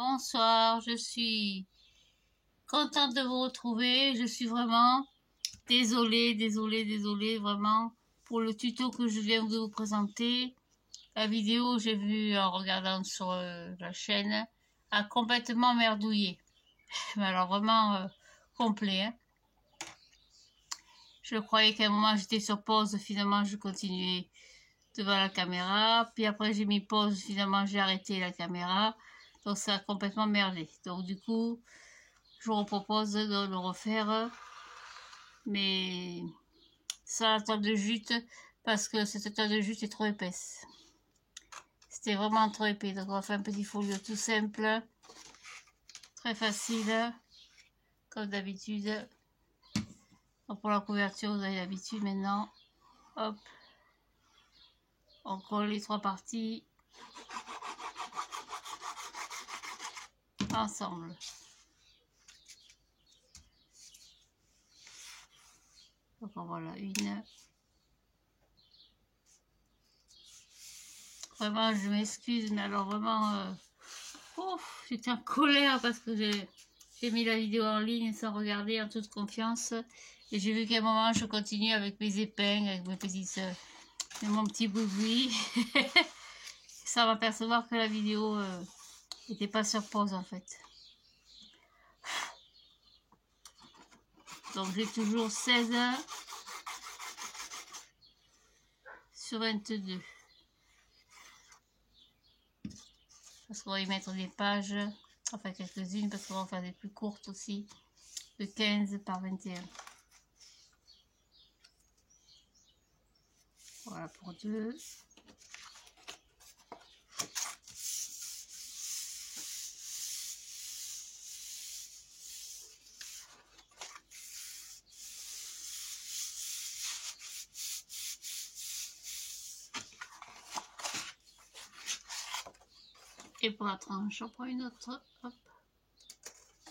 Bonsoir, je suis contente de vous retrouver. Je suis vraiment désolée vraiment pour le tuto que je viens de vous présenter. La vidéo, j'ai vu en regardant sur la chaîne, a complètement merdouillé. Mais alors vraiment complet. Hein. Je croyais qu'à un moment j'étais sur pause, finalement je continuais devant la caméra. Puis après j'ai mis pause, finalement j'ai arrêté la caméra. Donc ça a complètement merdé. Donc du coup, je vous propose de le refaire, mais sans la toile de jute, parce que cette toile de jute est trop épaisse. C'était vraiment trop épais, donc on va faire un petit folio tout simple, très facile, comme d'habitude. Donc pour la couverture, vous avez l'habitude maintenant. Hop, on colle les trois parties ensemble. Donc voilà une. Vraiment, je m'excuse, mais alors vraiment, j'étais en colère parce que j'ai mis la vidéo en ligne sans regarder, en toute confiance. Et j'ai vu qu'à un moment, je continue avec mes épingles, avec mes petites, mon petit boui sans m'apercevoir que la vidéo n'était pas sur pause en fait. Donc j'ai toujours 16 sur 22. Parce qu'on va y mettre des pages, enfin quelques-unes, parce qu'on va en faire des plus courtes aussi, de 15 par 21. Voilà pour 2. Et pour la tranche, on prend une autre. Hop.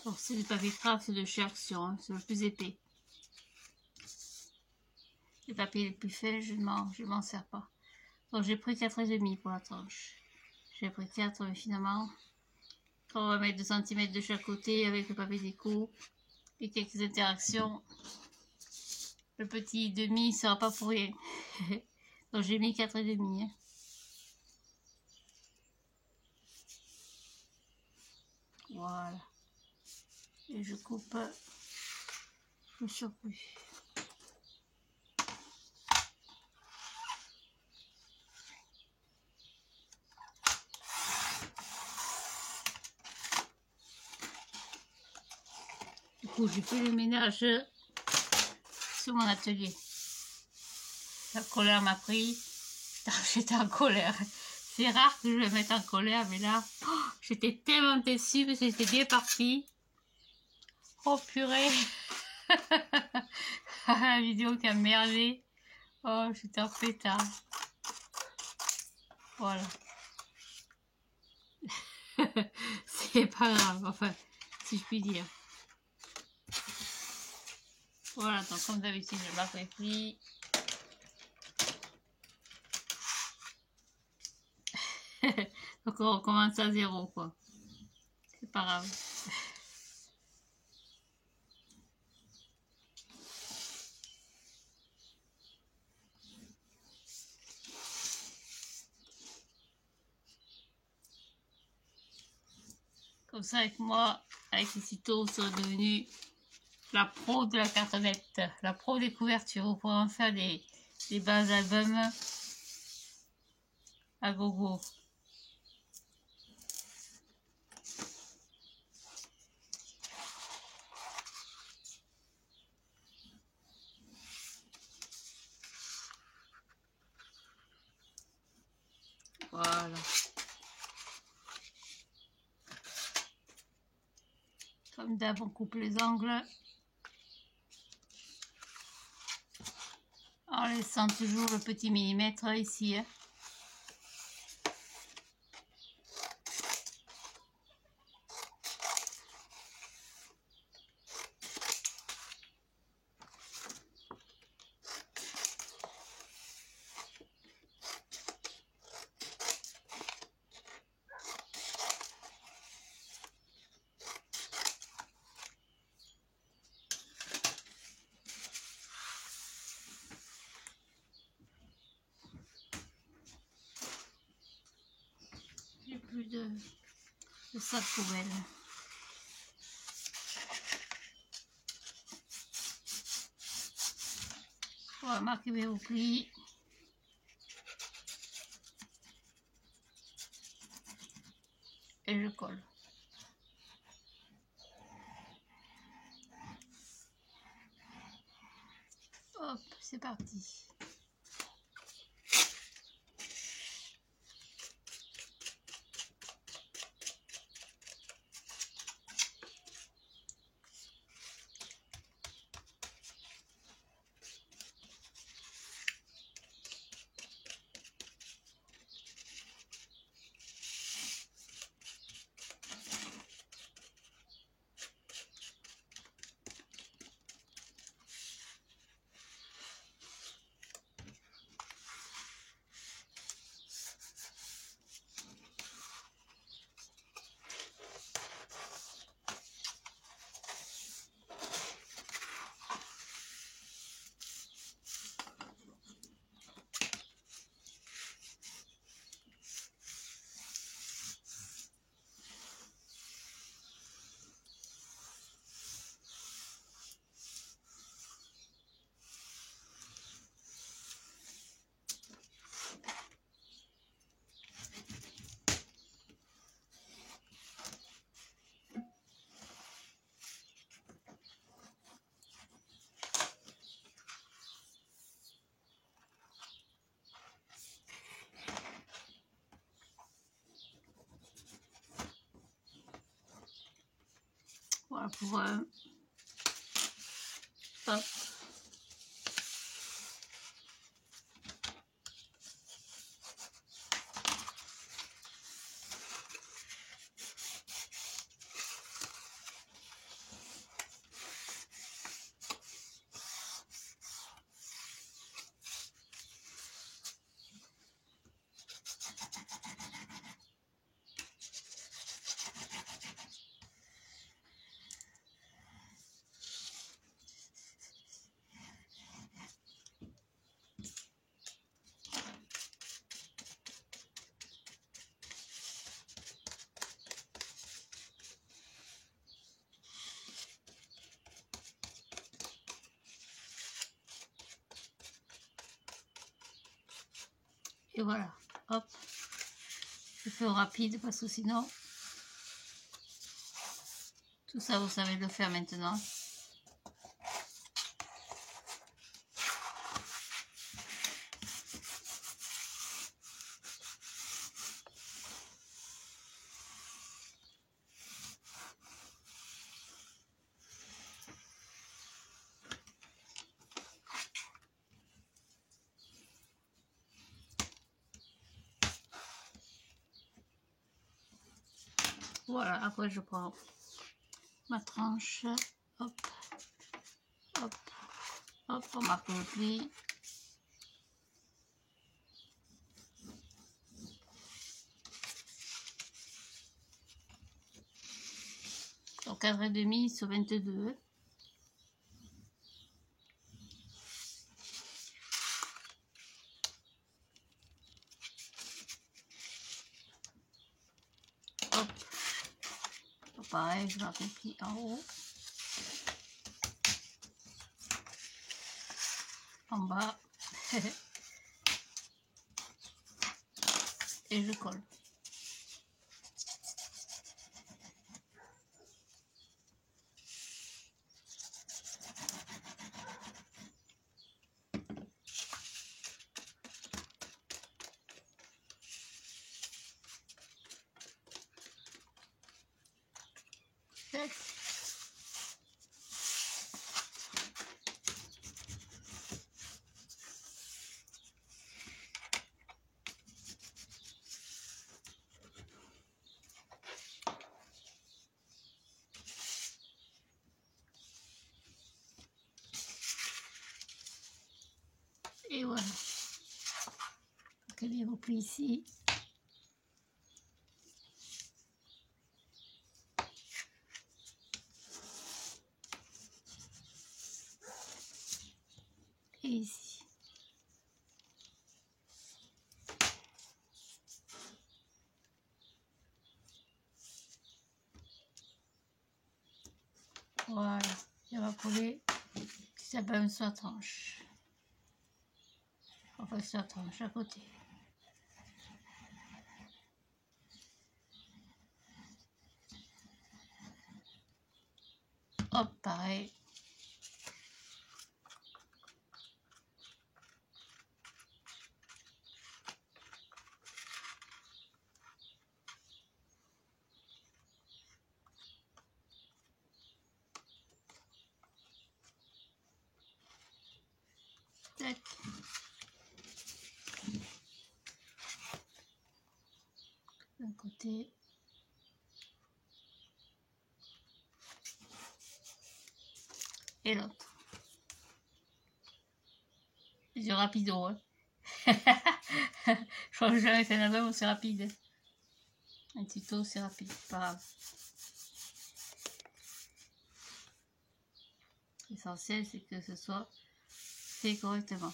Alors c'est du papier craft, c'est de chez Action, hein, c'est le plus épais. Les papiers les plus fins, je m'en sers pas. Donc j'ai pris 4,5 pour la tranche. J'ai pris 4, mais finalement, quand on va mettre 2 cm de chaque côté avec le papier déco et quelques interactions, le petit demi sera pas pour rien. Donc j'ai mis 4,5. Hein. Voilà. Et je coupe le surplus. Du coup, j'ai fait le ménage sur mon atelier. La colère m'a pris. J'étais en colère. C'est rare que je me mette en colère, mais là, j'étais tellement déçue parce que j'étais bien partie. Oh purée. La vidéo qui a merdé. Oh, j'étais en pétard. Voilà. C'est pas grave, enfin, si je puis dire. Voilà, donc comme d'habitude, je marque les plis. Donc on recommence à 0, quoi. C'est pas grave. Comme ça, avec moi, avec les ciseaux, on serait devenu la pro de la cartonnette, la pro des couvertures. Vous pourrez en faire des bas albums à gogo. Voilà. Comme d'hab, on coupe les angles. En laissant toujours le petit millimètre ici. Hein. plus de sac poubelle. Voilà, marquez mes replis. Et je colle. Hop, c'est parti. Voilà pour hop. Et voilà, hop, je fais au rapide parce que sinon, tout ça vous savez le faire maintenant. Voilà, après je prends ma tranche, hop, hop, hop, on marque le pli. Donc 4,5 sur 22. Hop, pareil, je marque le pli en haut, en bas, et je colle. Et voilà, donc les replis ici. Et ici. Voilà, et on va coller petit abîme sur la tranche. On va sur la tranche à côté. Hop, pareil. Tac. D'un côté. Et l'autre. C'est du rapido, hein. Je crois que j'ai jamais fait un album aussi rapide. Un tuto aussi rapide, pas grave. L'essentiel, c'est que ce soit fait correctement.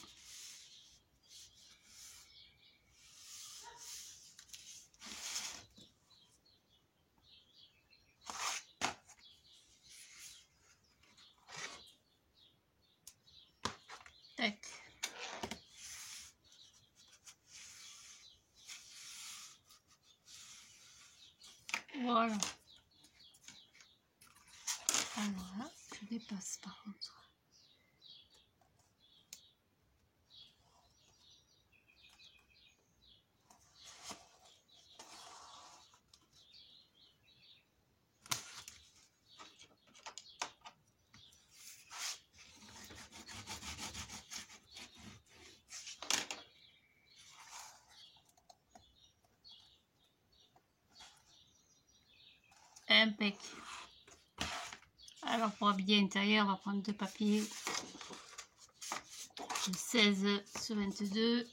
Tac. Voilà. Alors là, je dépasse par contre. Impec. Alors pour habiller l'intérieur, on va prendre deux papiers de 16 sur 22,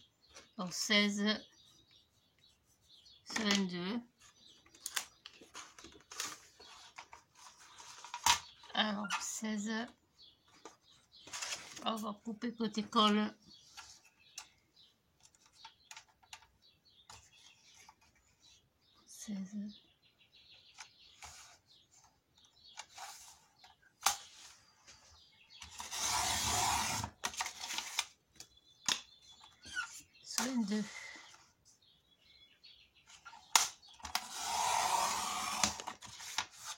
donc 16 sur 22. Alors 16, on va couper côté colle. Sur 22.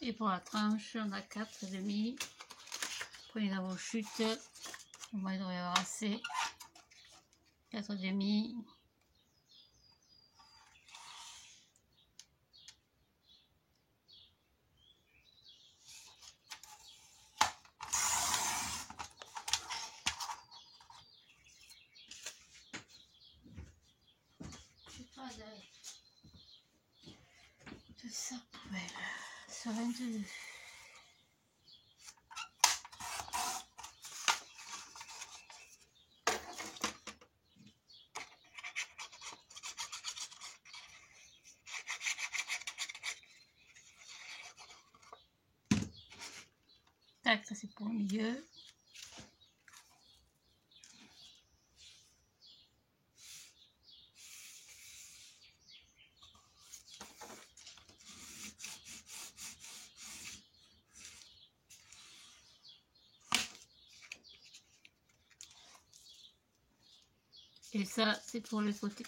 Et pour la tranche, on a 4,5. Prenez dans vos chutes. Moi, il devrait y avoir assez. 4,5. Tout ça poubelle. Sur 22. Tac, ça c'est pour le milieu. Et ça, c'est pour le côté.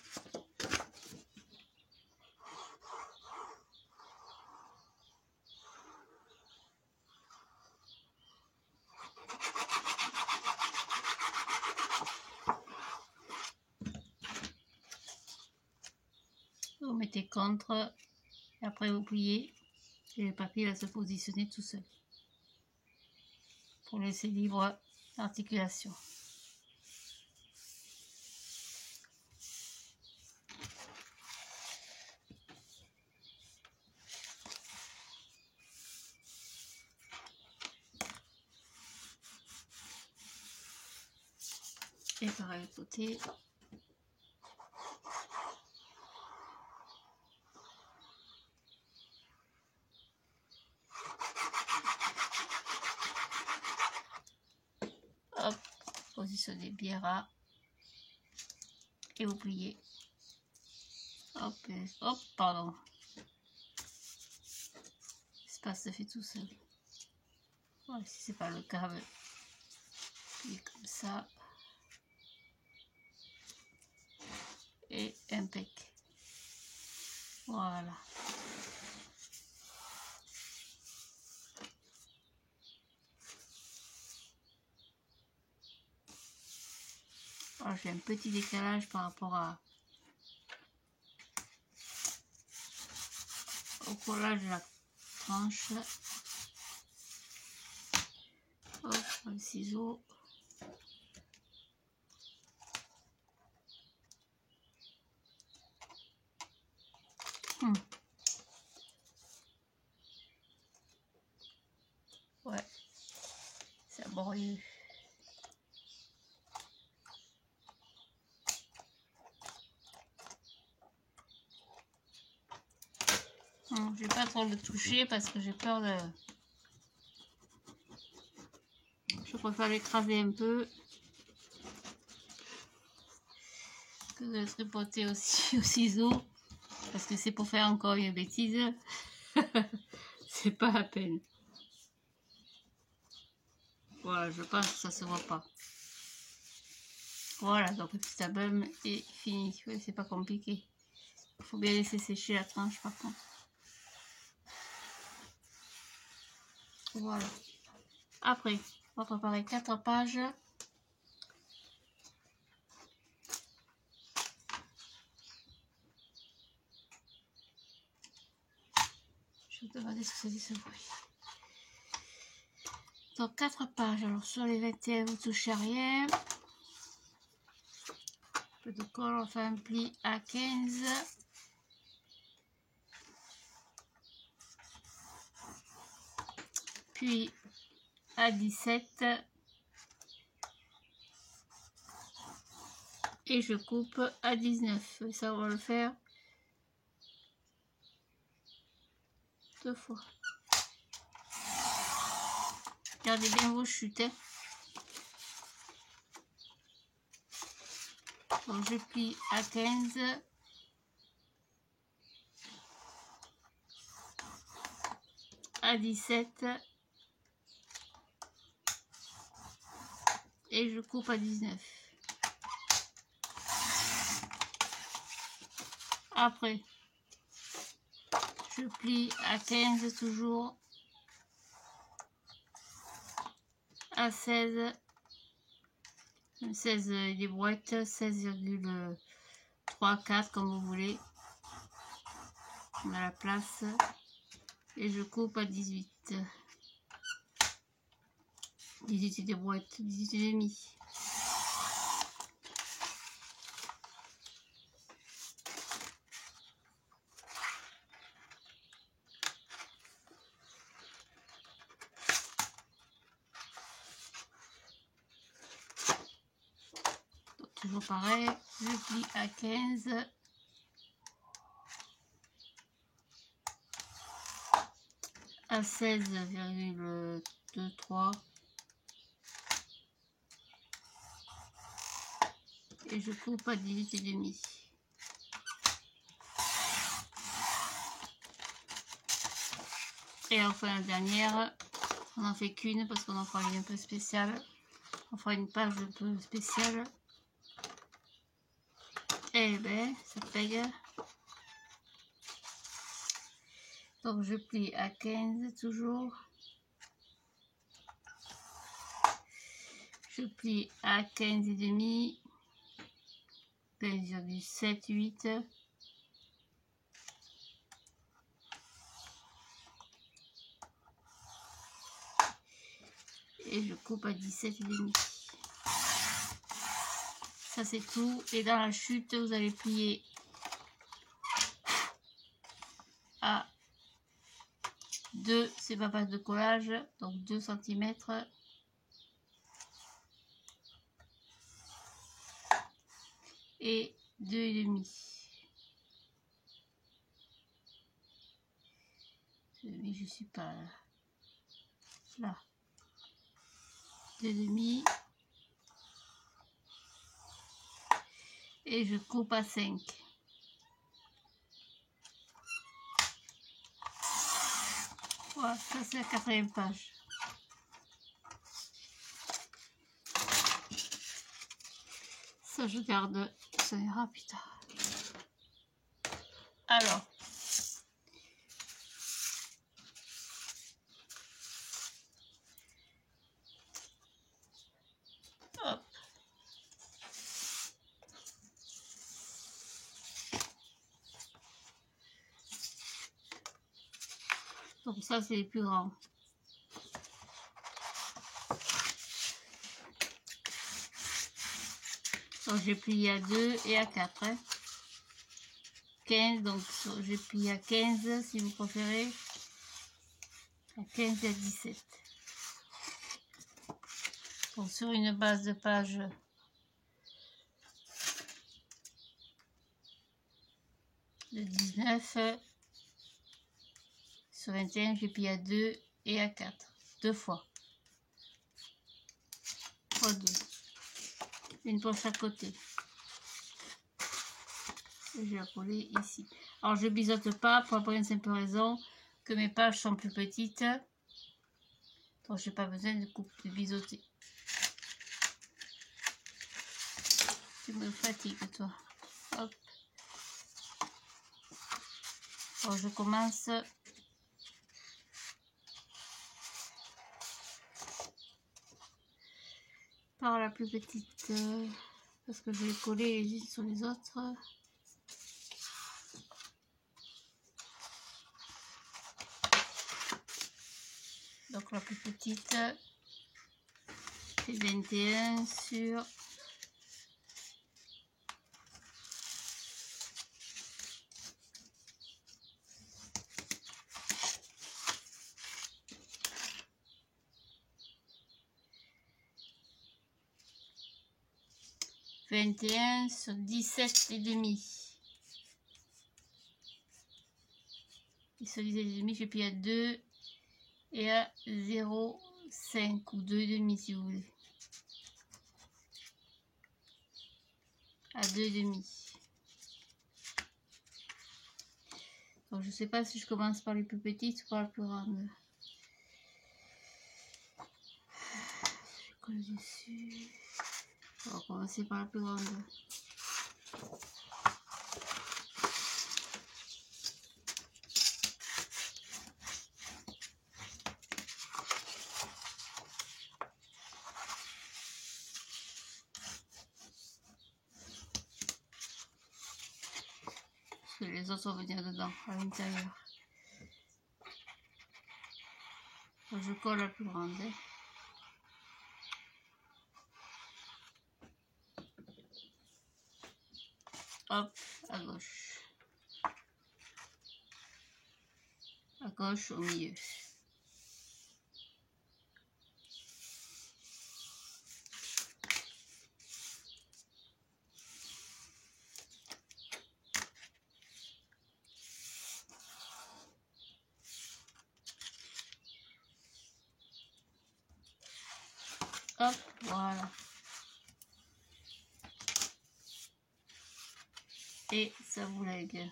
Vous mettez contre, et après vous pliez, et le papier va se positionner tout seul. Pour laisser libre l'articulation. Et pareil à côté. Hop, positionnez bien ras. Et vous pliez. Hop, hop, pardon. L'espace se fait tout seul. Voilà, si c'est pas le cas, puis comme ça. Et impec. Voilà. Alors, j'ai un petit décalage par rapport au collage de la tranche. Hop, le ciseau. Ouais, c'est laborieux. Je vais pas trop le toucher parce que j'ai peur de... Je préfère l'écraser un peu que de le tripoter aussi au ciseau parce que c'est pour faire encore une bêtise. C'est pas la peine. Voilà, je pense que ça se voit pas. Voilà, donc le petit album est fini. Ouais, c'est pas compliqué. Il faut bien laisser sécher la tranche par contre. Voilà. Après, on va préparer 4 pages. Je vais demander ce que ça dit ce bruit. Donc 4 pages. Alors sur les 21, vous touchez à rien. Le de colle, on fait un pli à 15. Puis à 17. Et je coupe à 19. Ça, on va le faire 2 fois. Gardez bien vos chutes. Hein. Donc je plie à 15. À 17. Et je coupe à 19. Après, je plie à 15 toujours. À 16. 16 des boîtes, 16,34 comme vous voulez. On a la place. Et je coupe à 18. 18 des boîtes, 18 et demi. Donc, toujours pareil, je plie à 15. À 16,23. Et je coupe à 18 et demi. Et enfin la dernière, on n'en fait qu'une parce qu'on en fera une un peu spéciale. On fera une page un peu spéciale. Et ben, ça paye. Donc je plie à 15 toujours. Je plie à 15 et demi. 15,78. Et je coupe à 17 et demi. Ça c'est tout. Et dans la chute, vous allez plier à 2, c'est pas passe de collage, donc 2 cm. Et 2,5. Je suis pas là. 2,5. Et je coupe à 5. Voilà, ça c'est la 4e page. Ça, je garde, ça ira plus tard. Alors, hop. Donc ça, c'est les plus grands. Donc j'ai plié à 2 et à 4. Hein. 15, donc j'ai plié à 15 si vous préférez. À 15 et à 17. Donc sur une base de page de 19, sur 21, j'ai plié à 2 et à 4. 2 fois. Fois 2. Une pour chaque côté. Et je vais la coller ici. Alors je biseaute pas pour une simple raison que mes pages sont plus petites. Donc j'ai pas besoin de biseauter. Tu me fatigues toi. Hop. Alors je commence par la plus petite parce que je vais coller les unes sur les autres. Donc la plus petite, c'est 21 sur 21 sur 17 et demi. Et sur 17 et demi, je plie à 2 et à 0,5 ou 2 et demi si vous voulez. À 2 et demi. Donc je sais pas si je commence par les plus petites ou par la plus grande. Je colle dessus. On va commencer par la plus grande. Parce que les autres vont venir dedans, à l'intérieur. Je colle la plus grande. Hein. Hop, à gauche. À gauche, au milieu. Hop, voilà. Et ça vous lègue.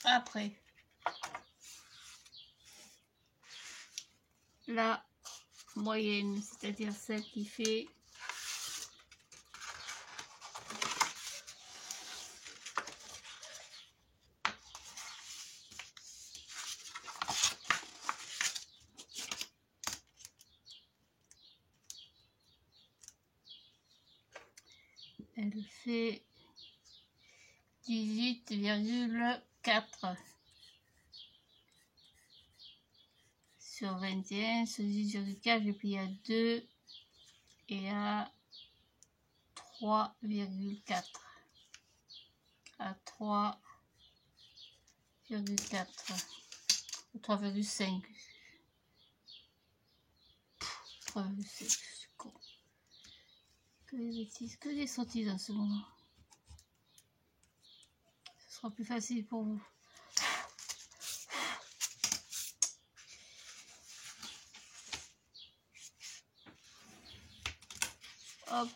Après, la moyenne, c'est-à-dire celle qui fait elle fait 18,4 sur 21, sur 18,4, j'ai plié à 2 et à 3,4. À 3,4. 3,5. 3,5, c'est con. Que des bêtises, que des sottises en ce moment. Ce sera plus facile pour vous. Hop.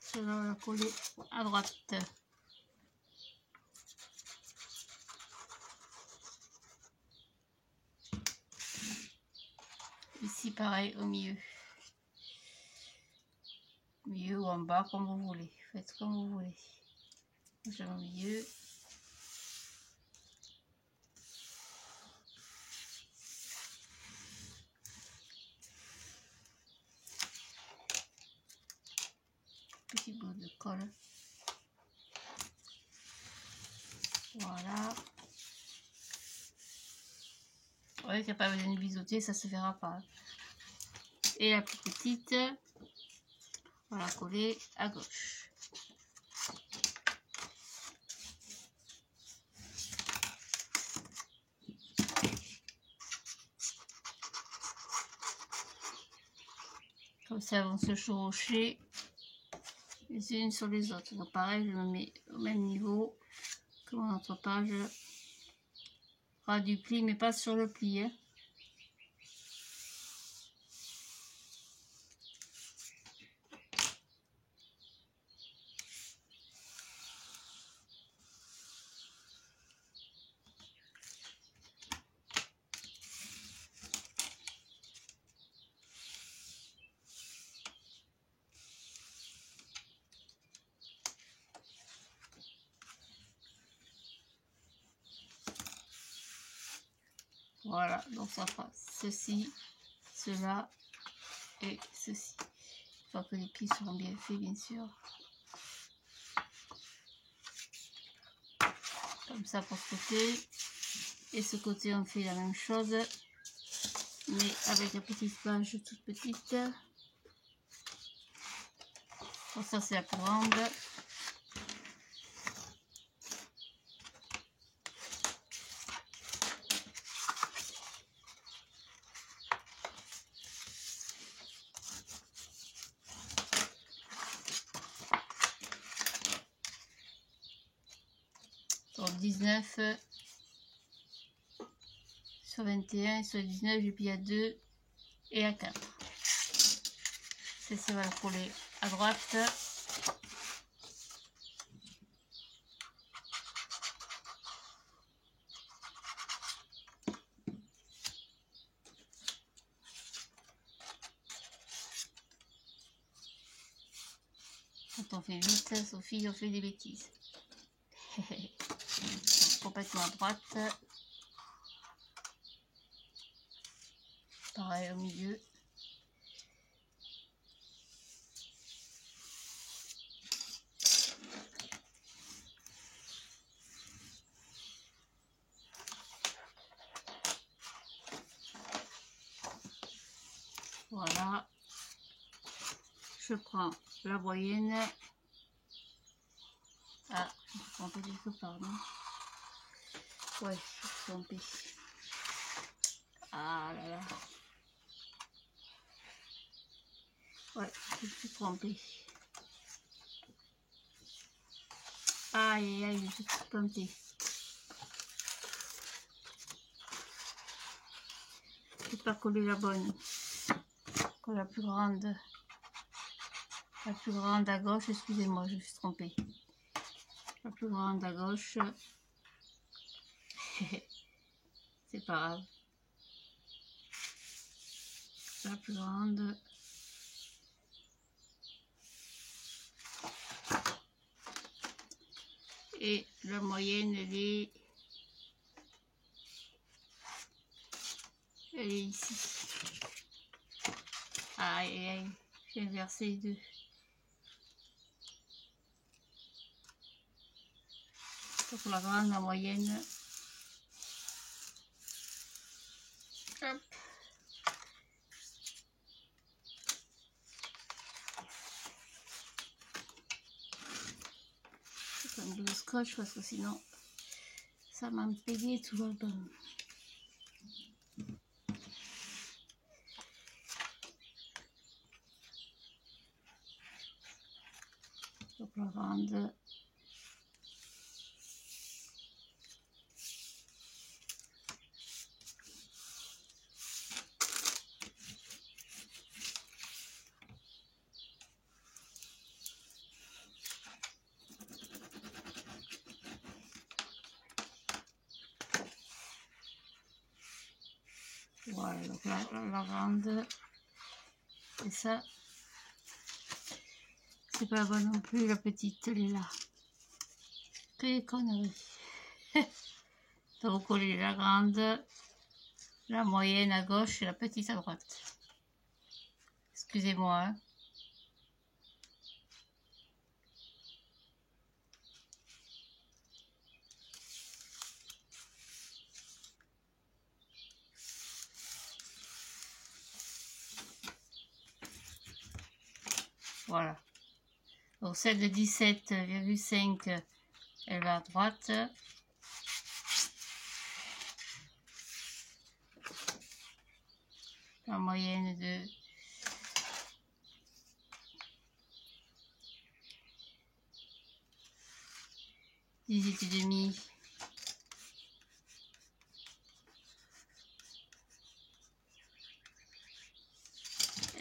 Cela, on va la coller à droite. pareil au milieu. Milieu ou en bas, comme vous voulez. Faites comme vous voulez. Je mets au milieu. Petit bout de colle. Voilà. Vous voyez qu'il n'y a pas besoin de biseauter, ça se verra pas. Et la plus petite, on va la coller à gauche. Comme ça, elles vont se chevaucher les unes sur les autres. Donc pareil, je me mets au même niveau que mon entrepage. Ras du pli, mais pas sur le pli. Hein. Voilà, donc ça fera ceci, cela et ceci. Une fois que les plis seront bien faits, bien sûr. Comme ça pour ce côté. Et ce côté, on fait la même chose, mais avec la petite page toute petite. Bon, ça c'est la plus grande. Donc 19 sur 21 et sur 19 j'ai plié à 2 et à 4. C'est ça, va le coller à droite. Quand on fait vite, Sophie, on fait des bêtises. Complètement à droite. Pareil au milieu. Voilà. Je prends la moyenne. Ah, je me suis trompée quelque part, non? Ouais, je me suis trompée. Ah là là. Ouais, je me suis trompée. Aïe, aïe, je me suis plantée. Je n'ai pas collé la bonne. Colle la plus grande. La plus grande à gauche, excusez-moi, je me suis trompée. La plus grande à gauche. C'est pas grave. La plus grande. Et la moyenne, elle est ici. Aïe, aïe, j'ai inversé les deux. Pour la grande, la moyenne. Hop. C'est un peu de scotch parce que sinon ça m'a payé tout le temps. Donc la grande. Voilà, donc la grande. Et ça, c'est pas bon non plus, la petite, elle est là. Quelle connerie. Donc, vous collez la grande, la moyenne à gauche et la petite à droite. Excusez-moi, hein. Voilà. Donc celle de 17,5, elle va à droite. La moyenne de 18,5.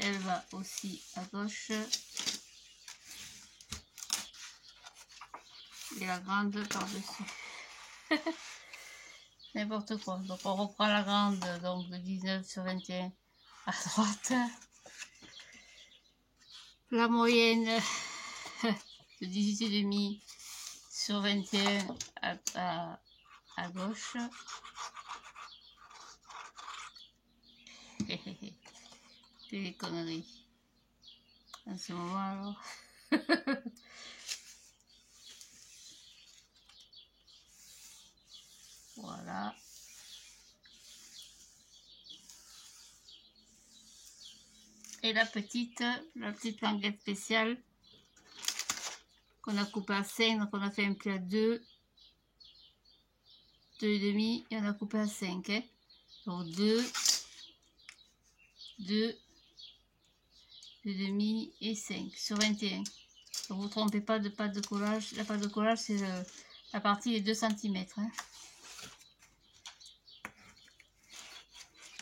Elle va aussi à gauche. Et la grande par-dessus. N'importe quoi. Donc on reprend la grande, donc de 19 sur 21 à droite. La moyenne de 18,5 sur 21 à gauche. C'est des conneries. En ce moment alors. Voilà. Et la petite languette spéciale qu'on a coupé à 5, donc on a fait un pli à 2, 2,5 et on a coupé à 5. Hein. Donc 2, 2, 2,5 et 5 sur 21. Donc vous ne vous trompez pas de pâte de collage. La pâte de collage, c'est la partie des 2 cm. Hein.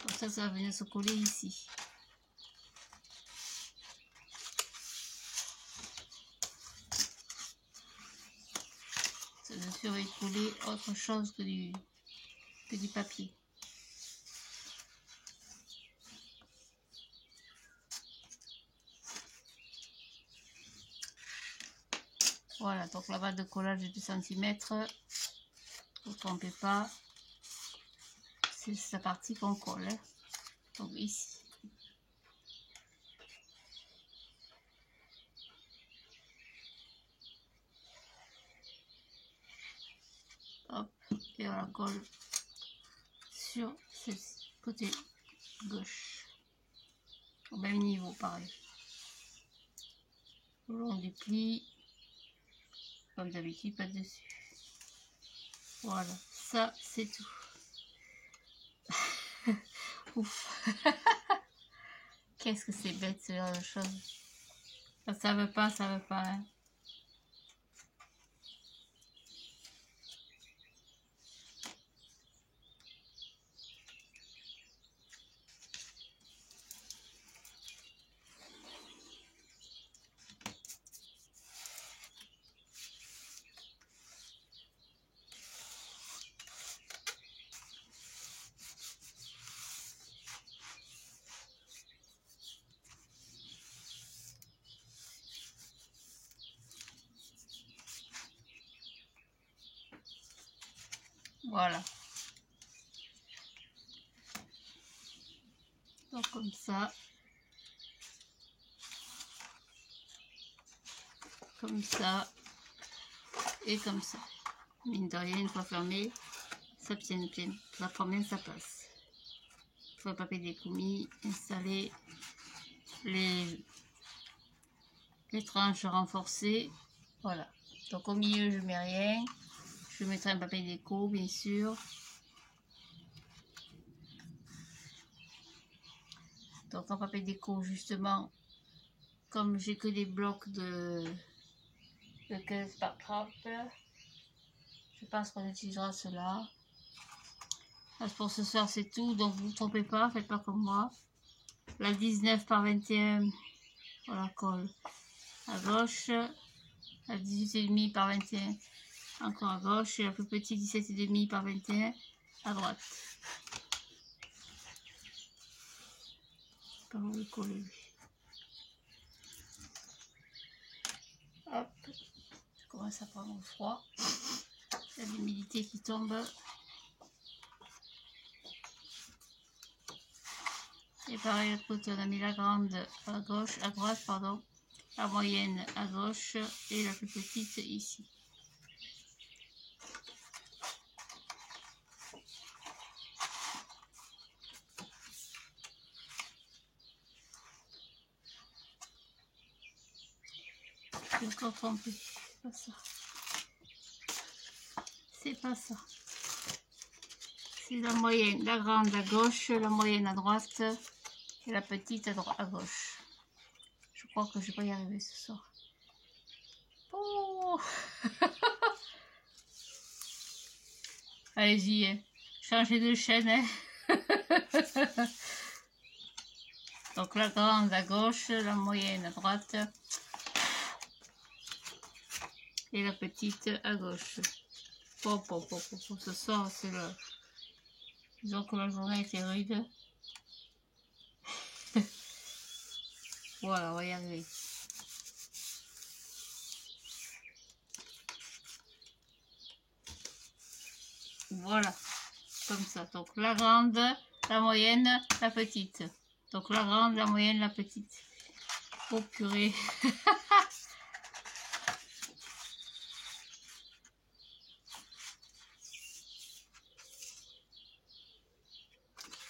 Comme ça va venir se coller ici. Ça ne ferait coller autre chose que du papier. Voilà, donc la pâte de collage de 2 cm. Ne vous trompez pas. C'est la partie qu'on colle. Hein. Donc ici. Hop, et on la colle sur ce côté gauche. Au même niveau, pareil. Au long du pli, comme d'habitude, pas dessus. Voilà, ça c'est tout. Ouf. Qu'est-ce que c'est bête ce genre de choses. Ça veut pas, ça veut pas. Hein. Voilà. Donc comme ça. Comme ça. Et comme ça. Mine de rien, une fois fermé, ça tient bien. La première, ça passe. Il faut le papier découmis, installer les tranches renforcées. Voilà. Donc au milieu, je mets rien. Je mettrai un papier déco, bien sûr. Donc en papier déco, justement, comme j'ai que des blocs de 15 par 30, je pense qu'on utilisera cela. Pour ce soir, c'est tout. Donc vous ne vous trompez pas, faites pas comme moi. La 19 par 21, on la colle à gauche. La 18,5 par 21, encore à gauche. Et la plus petite 17,5 par 21, à droite. Par où le coller. Hop, je commence à prendre froid. Il y a l'humidité qui tombe. Et pareil, écoute, on a mis la grande à gauche, à droite, pardon, la moyenne à gauche et la plus petite ici. Je suis encore trompée, c'est pas ça. C'est pas ça. C'est la moyenne, la grande à gauche, la moyenne à droite et la petite à gauche. Je crois que je vais pas y arriver ce soir. Oh. Allez-y, hein. Changez de chaîne. Hein. Donc la grande à gauche, la moyenne à droite et la petite à gauche. Ce soir, c'est le... Disons que la journée était rude. Voilà, on va y arriver. Voilà, comme ça. Donc la grande, la moyenne, la petite. Donc la grande, la moyenne, la petite. Oh purée.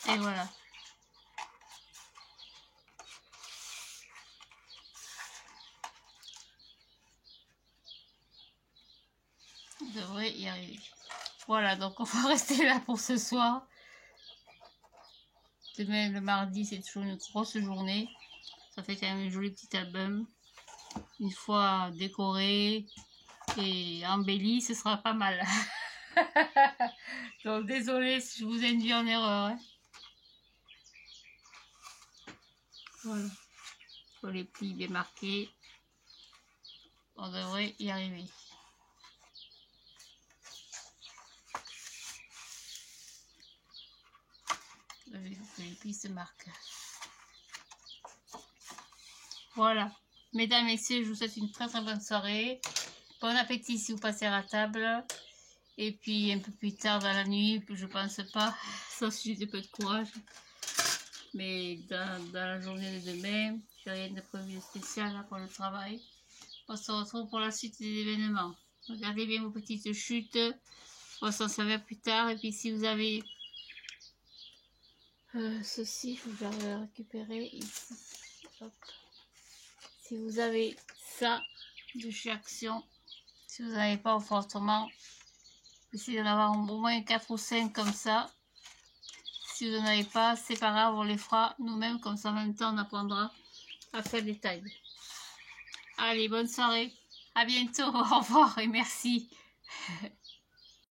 Et voilà. On devrait y arriver. Voilà, donc on va rester là pour ce soir. Demain, le mardi, c'est toujours une grosse journée. Ça fait quand même un joli petit album. Une fois décoré et embelli, ce sera pas mal. Donc désolé si je vous induis en erreur. Hein. Voilà. Pour les plis bien marqués. On devrait y arriver. Vous avez vu que les plis se marquent. Voilà. Mesdames, messieurs, je vous souhaite une très bonne soirée. Bon appétit si vous passez à la table. Et puis un peu plus tard dans la nuit, je pense pas, sauf si j'ai un peu de courage. Mais dans la journée de demain, je n'ai rien de prévu de spécial là, pour le travail. On se retrouve pour la suite des événements. Regardez bien vos petites chutes. On s'en servir plus tard. Et puis si vous avez ceci, je vais le récupérer ici. Hop. Si vous avez ça de chez Action, si vous n'avez pas fortement, essayez d'en avoir au moins 4 ou 5 comme ça. Si vous n'en avez pas, c'est pas grave, on les fera nous-mêmes, comme ça en même temps on apprendra à faire des tailles. Allez, bonne soirée, à bientôt, au revoir et merci.